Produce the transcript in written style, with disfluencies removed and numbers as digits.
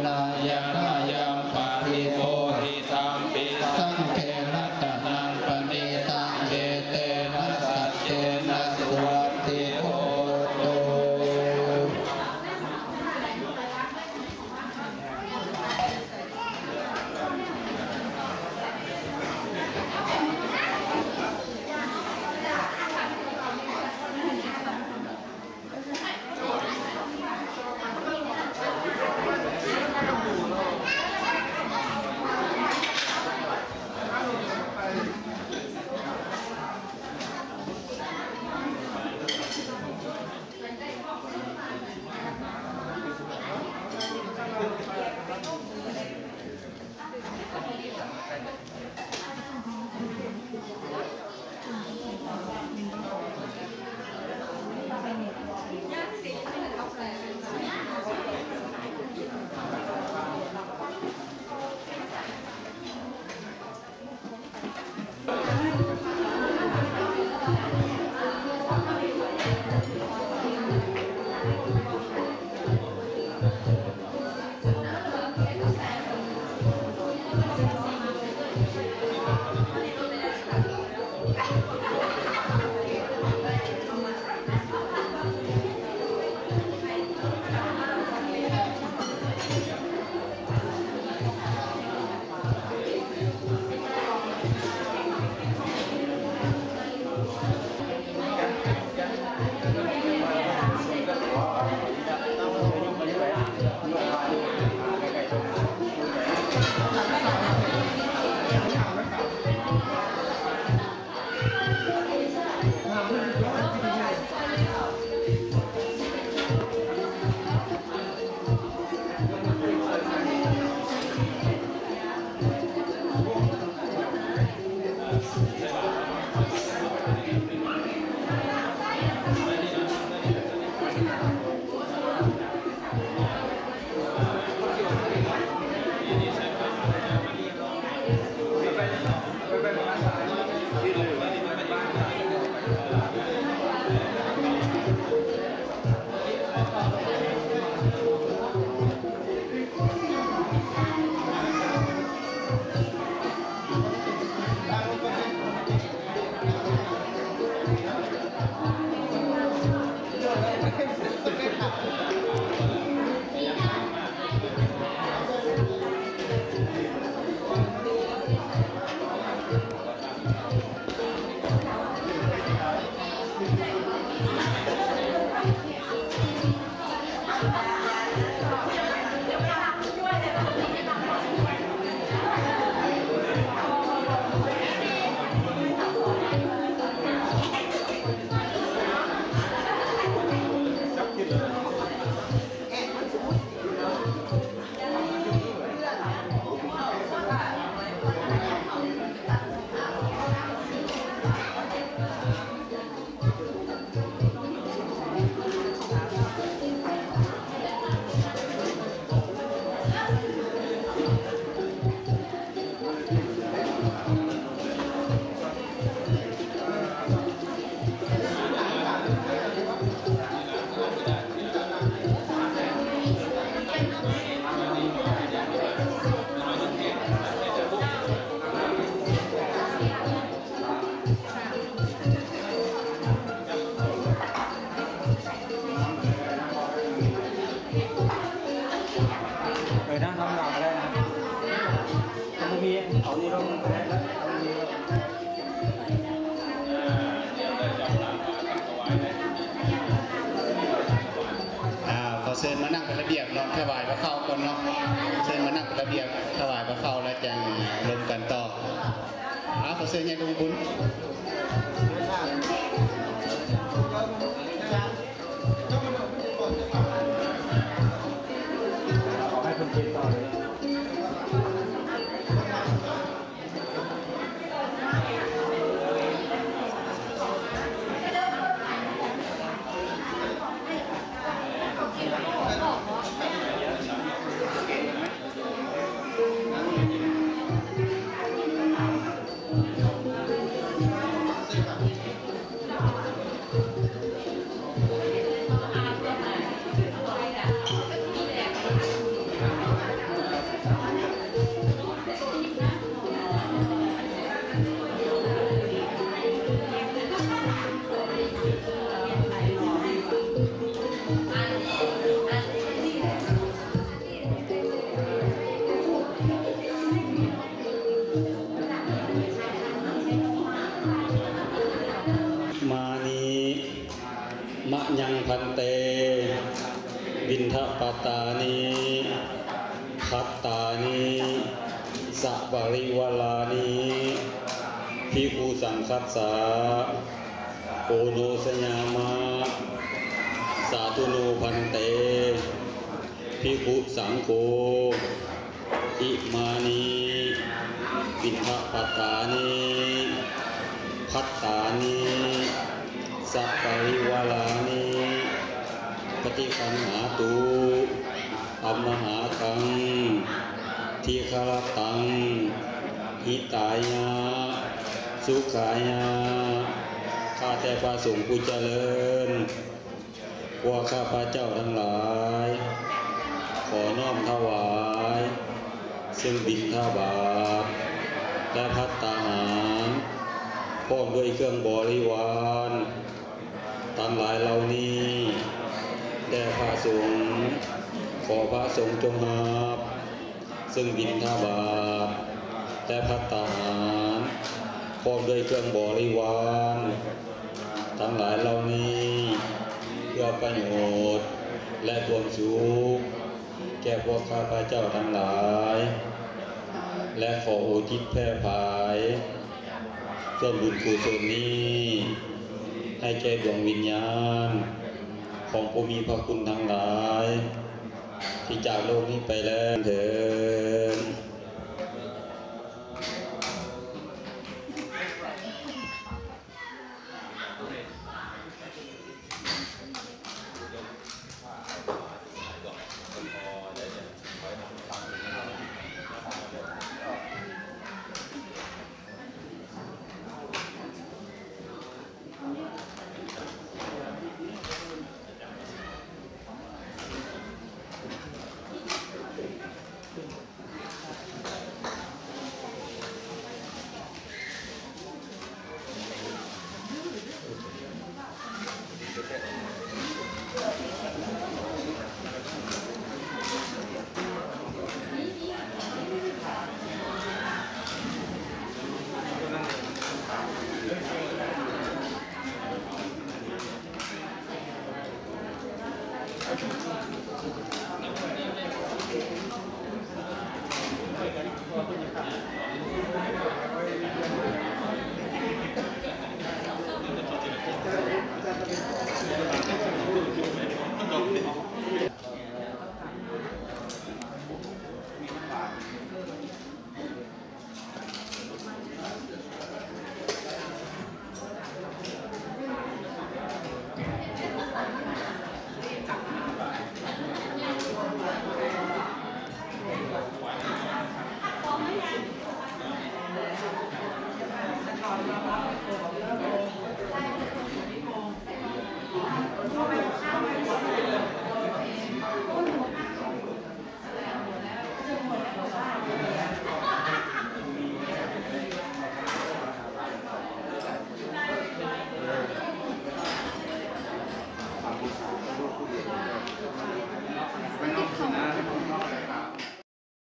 นายนายังปาริโภหิตัมปิสังเขนะตนังปณิตังเยเตนะสัจเจนะสุวัตติโหตุนั่งทำงานก็ได้นะมันมีเอานี่ต้องขอเชิญมานั่งเป็นระเบียบเนาะถวายพระเข้าก่อนเนาะเชิญมานั่งเป็นระเบียบถวายพระเข้าแล้วจะลงกันต่อขอเชิญยายดวงบุญขอให้คนเก่งต่อเลย ตานิพัตตานิสัปริวลานิภิกขุสังคัสสะโอโนสยามะสาธุโนพันเตภิกขุสังโฆอิมานิปิณฑปัตตานิพัตตานิสัปริวลานิปฏิคันหาตุอัมมหาคังทีฆรตังหิตายะสุขายะข้าแต่พระสงฆ์ผู้เจริญพวกข้าพระเจ้าทั้งหลายขอน้อมถวายซึ่งบิณฑบาตและภัตตาหารพร้อมด้วยเครื่องบริวารทั้งหลายเหล่านี้แด่พระสงฆ์ขอพระสงฆ์จงรับซึ่งบิณฑบาตและภัตตาหารพร้อมด้วยเครื่องบริวารทั้งหลายเหล่านี้เพื่อประโยชน์และความสุขแก่พวกข้าพเจ้าทั้งหลายและขออุทิศแผ่ภายส่วนบุญกุศลนี้ให้แก่ดวงวิญญาณของผู้มีพระคุณทั้งหลายที่จากโลกนี้ไปแล้วเถิด